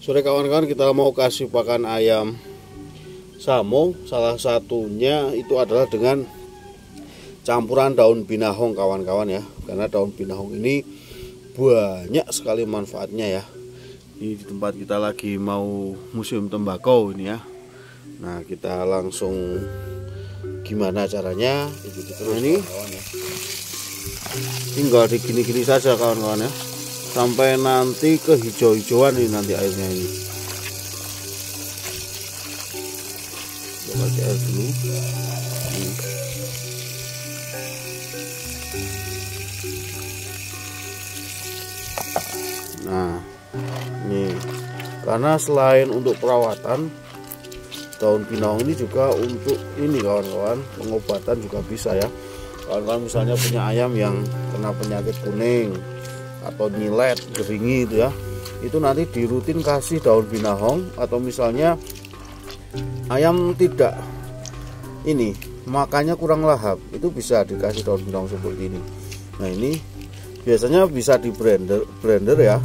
Sore kawan-kawan, kita mau kasih pakan ayam samo. Salah satunya itu adalah dengan campuran daun binahong kawan-kawan ya. Karena daun binahong ini banyak sekali manfaatnya ya. Di tempat kita lagi mau musim tembakau ini ya. Nah, kita langsung gimana caranya ikuti terus ini kawan ya. Tinggal digini-gini saja kawan-kawan ya, sampai nanti kehijau-hijauan ini nanti airnya ini. Coba pakai air dulu. Nah, ini karena selain untuk perawatan, daun binahong ini juga untuk ini kawan-kawan, pengobatan juga bisa ya. Kawan-kawan misalnya punya ayam yang kena penyakit kuning atau nyilet, geringi itu ya, itu nanti dirutin kasih daun binahong. Atau misalnya ayam tidak ini makannya kurang lahap, itu bisa dikasih daun binahong seperti ini. Nah, ini biasanya bisa di blender ya,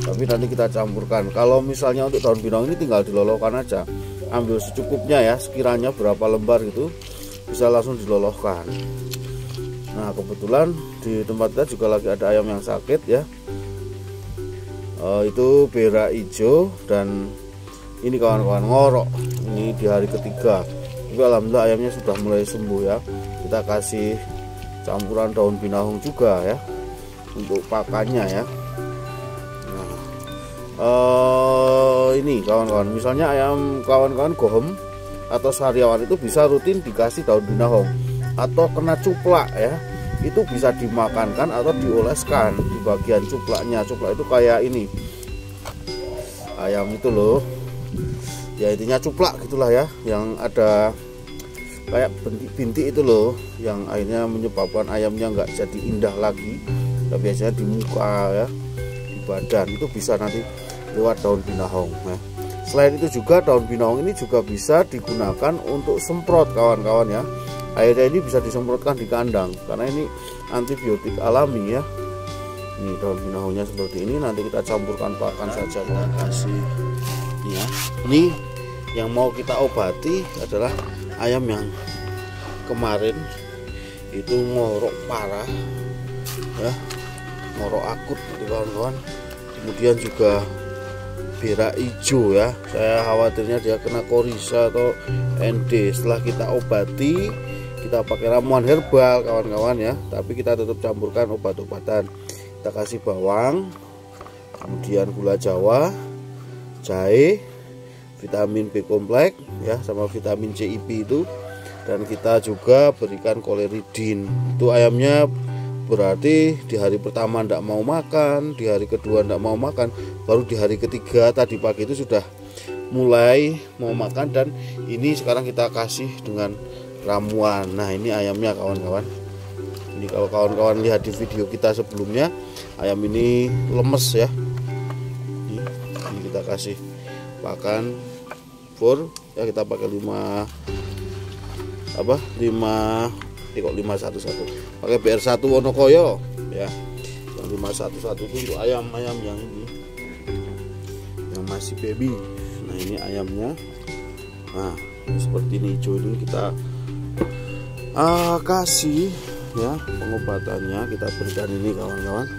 tapi nanti kita campurkan. Kalau misalnya untuk daun binahong ini tinggal dilolokkan aja, ambil secukupnya ya, sekiranya berapa lembar gitu bisa langsung dilolokkan. Nah, kebetulan di tempat kita juga lagi ada ayam yang sakit ya, itu berak hijau dan ini kawan-kawan ngorok. Ini di hari ketiga, tapi alhamdulillah ayamnya sudah mulai sembuh ya. Kita kasih campuran daun binahong juga ya untuk pakannya ya. Nah, ini kawan-kawan, misalnya ayam kawan-kawan gohem atau sariawan itu bisa rutin dikasih daun binahong. Atau kena cuplak ya, itu bisa dimakankan atau dioleskan di bagian cuplaknya. Cuplak itu kayak ini ayam itu loh ya, intinya cuplak gitulah ya, yang ada kayak bintik itu loh, yang akhirnya menyebabkan ayamnya nggak jadi indah lagi. Nah, biasanya di muka ya, di badan, itu bisa nanti lewat daun binahong ya. Selain itu juga daun binahong ini juga bisa digunakan untuk semprot kawan-kawan ya. Airnya ini bisa disemprotkan di kandang karena ini antibiotik alami ya. Ini daun binahongnya seperti ini, nanti kita campurkan pakan saja. Kita kasih ya. Ini yang mau kita obati adalah ayam yang kemarin itu ngorok parah ya, ngorok akut gitu kawan-kawan. Kemudian juga berak hijau ya, saya khawatirnya dia kena korisa atau ND. Setelah kita obati, kita pakai ramuan herbal kawan-kawan ya, tapi kita tetap campurkan obat-obatan. Kita kasih bawang, kemudian gula jawa, jahe, vitamin B kompleks ya, sama vitamin CIP itu, dan kita juga berikan koleridin. Itu ayamnya berarti di hari pertama tidak mau makan, di hari kedua tidak mau makan, baru di hari ketiga tadi pagi itu sudah mulai mau makan. Dan ini sekarang kita kasih dengan ramuan. Nah, ini ayamnya kawan-kawan. Ini kalau kawan-kawan lihat di video kita sebelumnya, ayam ini lemes ya. Ini kita kasih pakan fur ya, kita pakai 5 pakai BR1 Wonokoyo ya. Yang 511 itu untuk ayam-ayam yang ini yang masih baby. Nah, ini ayamnya. Nah, ini seperti ini hijau ini kita kasih ya, pengobatannya kita berikan ini kawan-kawan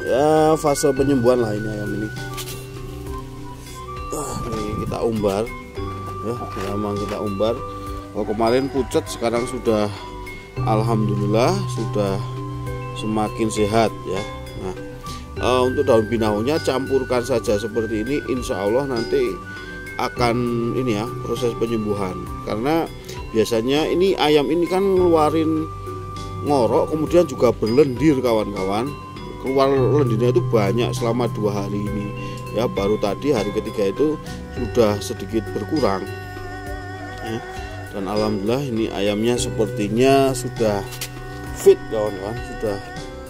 ya, fase penyembuhan lah ini ayam ini. Ini kita umbar ya, memang kita umbar. Kalau kemarin pucat, sekarang sudah alhamdulillah sudah semakin sehat ya. Nah, untuk daun binahongnya campurkan saja seperti ini, insya Allah nanti akan ini ya, proses penyembuhan. Karena biasanya ini ayam ini kan ngeluarin ngorok, kemudian juga berlendir kawan-kawan. Keluar lendirnya itu banyak selama 2 hari ini ya, baru tadi hari ketiga itu sudah sedikit berkurang ya. Dan alhamdulillah ini ayamnya sepertinya sudah fit kawan-kawan, sudah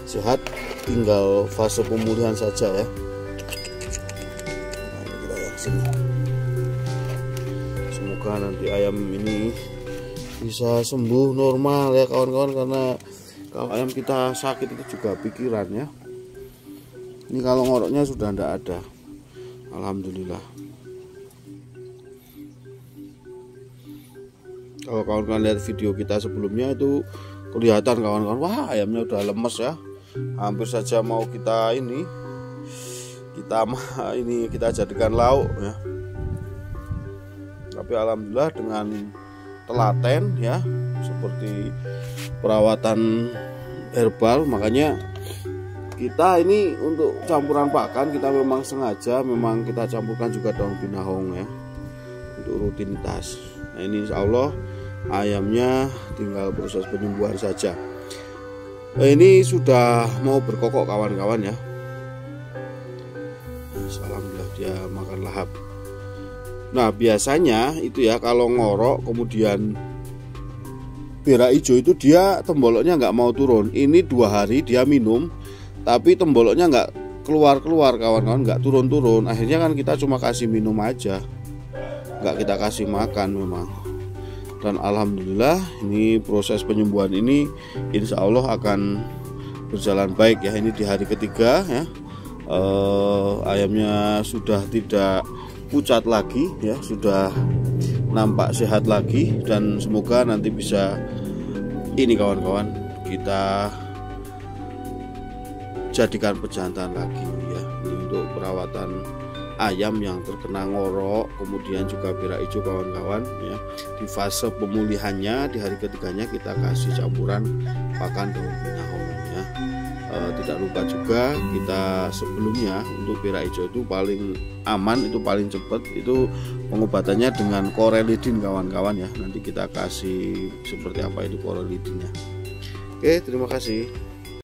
sehat, tinggal fase pemulihan saja ya. Nah, ini kita yang sini. Semoga nanti ayam ini bisa sembuh normal ya kawan-kawan, karena kalau ayam kita sakit itu juga pikiran ya. Ini kalau ngoroknya sudah tidak ada, Alhamdulillah. Kalau kawan-kawan lihat video kita sebelumnya itu kelihatan kawan-kawan, wah ayamnya udah lemes ya, hampir saja mau kita jadikan lauk ya. Tapi alhamdulillah dengan telaten ya, seperti perawatan herbal, makanya kita ini untuk campuran pakan kita memang sengaja kita campurkan juga daun binahong ya, untuk rutinitas. Nah ini insya Allah ayamnya tinggal proses penyembuhan saja. Ini sudah mau berkokok kawan-kawan ya. Alhamdulillah dia makan lahap. Nah biasanya itu ya, kalau ngorok kemudian berak hijau itu dia temboloknya nggak mau turun. Ini 2 hari dia minum, tapi temboloknya nggak keluar kawan-kawan, nggak turun. Akhirnya kan kita cuma kasih minum aja, nggak kita kasih makan memang. Dan alhamdulillah ini proses penyembuhan ini insya Allah akan berjalan baik ya. Ini di hari ketiga ya, ayamnya sudah tidak pucat lagi ya, sudah nampak sehat lagi, dan semoga nanti bisa ini kawan-kawan kita jadikan pejantan lagi ya. Ini untuk perawatan ayam yang terkena ngorok kemudian juga berak hijau kawan-kawan ya. Di fase pemulihannya di hari ketiganya kita kasih campuran pakan daun binahong ya. Tidak lupa juga kita sebelumnya untuk berak hijau itu paling aman, itu paling cepat, itu pengobatannya dengan korelidin kawan-kawan ya. Nanti kita kasih seperti apa itu korelidinnya. Oke, terima kasih.